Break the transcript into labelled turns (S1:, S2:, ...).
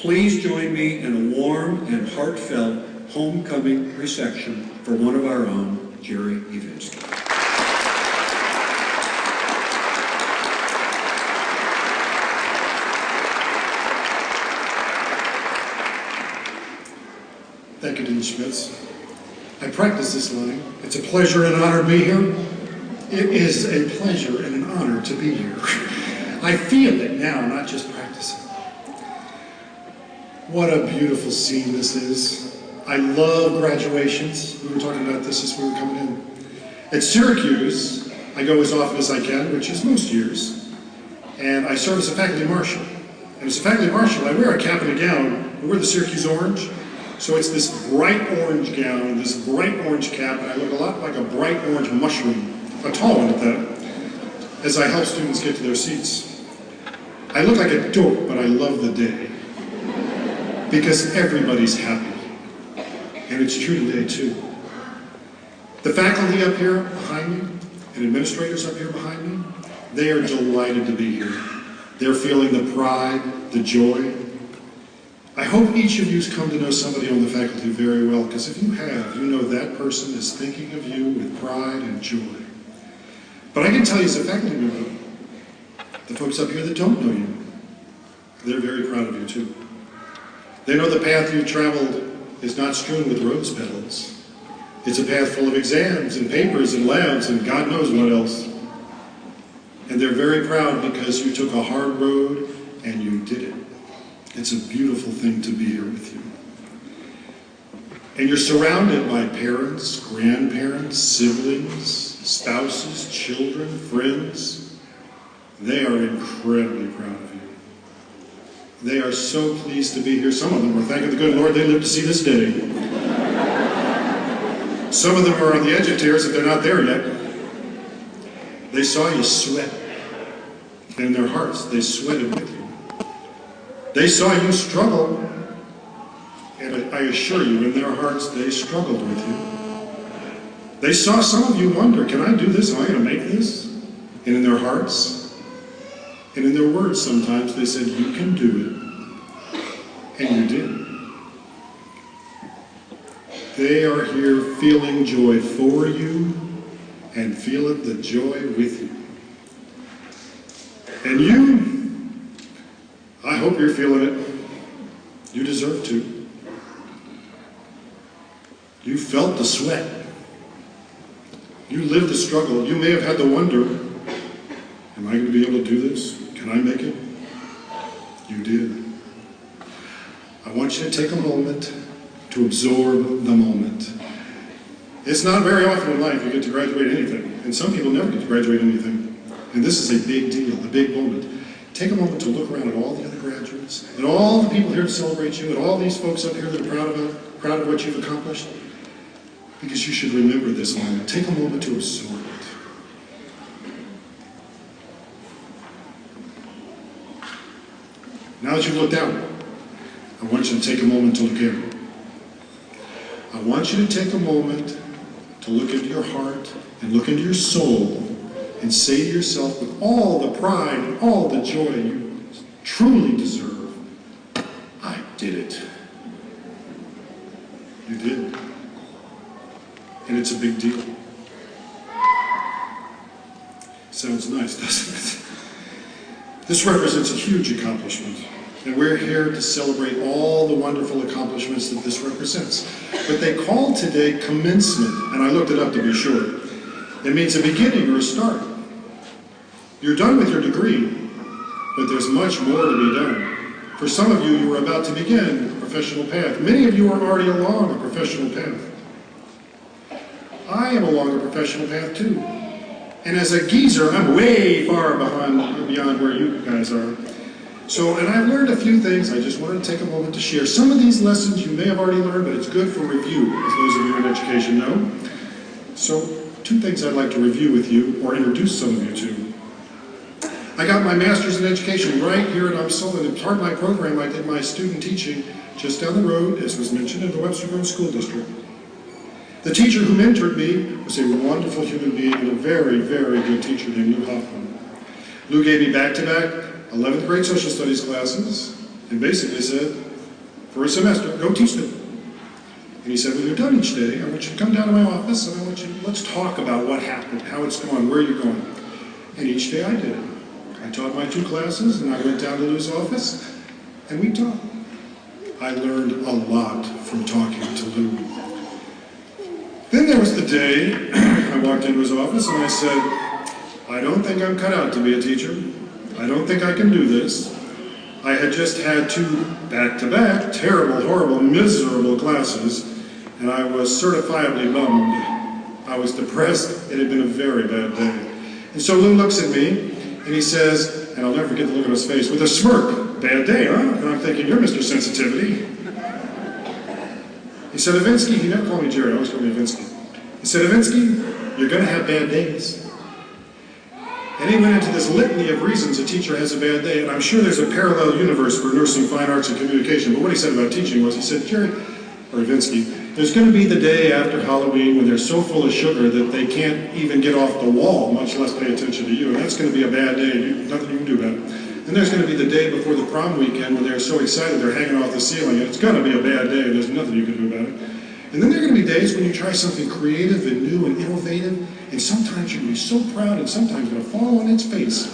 S1: Please join me in a warm and heartfelt homecoming reception for one of our own, Jerry Evensky.
S2: Thank you, Dean Schmitz. I practice this line. It's a pleasure and an honor to be here. It is a pleasure and an honor to be here. I feel it now, not just practicing. What a beautiful scene this is. I love graduations. We were talking about this as we were coming in. At Syracuse, I go as often as I can, which is most years, and I serve as a faculty marshal. And as a faculty marshal, I wear a cap and a gown. I wear the Syracuse orange. So it's this bright orange gown, this bright orange cap, and I look a lot like a bright orange mushroom, a tall one at that, as I help students get to their seats. I look like a dope, but I love the day, because everybody's happy, and it's true today too. The faculty up here behind me, and administrators up here behind me, they are delighted to be here. They're feeling the pride, the joy. I hope each of you's come to know somebody on the faculty very well, because if you have, you know that person is thinking of you with pride and joy. But I can tell you as a faculty member, the folks up here that don't know you, they're very proud of you too. They know the path you've traveled is not strewn with rose petals. It's a path full of exams and papers and labs and God knows what else. And they're very proud because you took a hard road and you did it. It's a beautiful thing to be here with you. And you're surrounded by parents, grandparents, siblings, spouses, children, friends. They are incredibly proud of you. They are so pleased to be here. Some of them are thanking the good Lord they lived to see this day. Some of them are on the edge of tears if they're not there yet. They saw you sweat. And in their hearts, they sweated with you. They saw you struggle, and I assure you, in their hearts, they struggled with you. They saw some of you wonder, can I do this? Am I going to make this? And in their hearts, and in their words sometimes, they said, you can do it. And you did. They are here feeling joy for you and feeling the joy with you. And you, I hope you're feeling it. You deserve to. You felt the sweat. You lived the struggle. You may have had the wonder, am I going to be able to do this? Can I make it? You did. I want you to take a moment to absorb the moment. It's not very often in life you get to graduate anything, and some people never get to graduate anything. And this is a big deal, a big moment. Take a moment to look around at all the other graduates, and all the people here to celebrate you, and all these folks up here that are proud of what you've accomplished, because you should remember this moment. Take a moment to absorb it. Now that you've looked out, I want you to take a moment to look in. I want you to take a moment to look into your heart and look into your soul and say to yourself with all the pride and all the joy you truly deserve, I did it. You did. And it's a big deal. Sounds nice, doesn't it? This represents a huge accomplishment. And we're here to celebrate all the wonderful accomplishments that this represents. But they call today commencement, and I looked it up to be sure. It means a beginning or a start. You're done with your degree, but there's much more to be done. For some of you, you are about to begin a professional path. Many of you are already along a professional path. I am along a professional path too. And as a geezer, I'm way far beyond where you guys are. So, and I've learned a few things. I just wanted to take a moment to share. Some of these lessons you may have already learned, but it's good for review, as those of you in education know. So, two things I'd like to review with you, or introduce some of you to. I got my master's in education right here at UMSL, and as part of my program, I did my student teaching just down the road, as was mentioned, in the Webster Groves School District. The teacher who mentored me was a wonderful human being and a very, very good teacher named Lou Hoffman. Lou gave me back-to-back 11th grade social studies classes and basically said, for a semester, go teach them. And he said, when you're done each day, I want you to come down to my office and let's talk about what happened, how it's going, where you're going. And each day I did it. I taught my 2 classes and I went down to Lou's office and we talked. I learned a lot from talking to Lou. Then there was the day I walked into his office and I said, I don't think I'm cut out to be a teacher. I don't think I can do this. I had just had 2 back-to-back, terrible, horrible, miserable classes, and I was certifiably bummed. I was depressed. It had been a very bad day. And so Lou looks at me, and he says, and I'll never forget the look on his face, with a smirk, bad day, huh? And I'm thinking, you're Mr. Sensitivity. He said, Evensky, he never called me Jerry, he always called me Evensky. He said, Evensky, you're going to have bad days. And he went into this litany of reasons a teacher has a bad day, and I'm sure there's a parallel universe for nursing, fine arts, and communication, but what he said about teaching was, he said, Jerry, or Evensky, there's going to be the day after Halloween when they're so full of sugar that they can't even get off the wall, much less pay attention to you, and that's going to be a bad day, nothing you can do about it. Then there's going to be the day before the prom weekend when they're so excited they're hanging off the ceiling, and it's going to be a bad day, and there's nothing you can do about it. And then there are going to be days when you try something creative and new and innovative, and sometimes you're going to be so proud and sometimes going to fall on its face.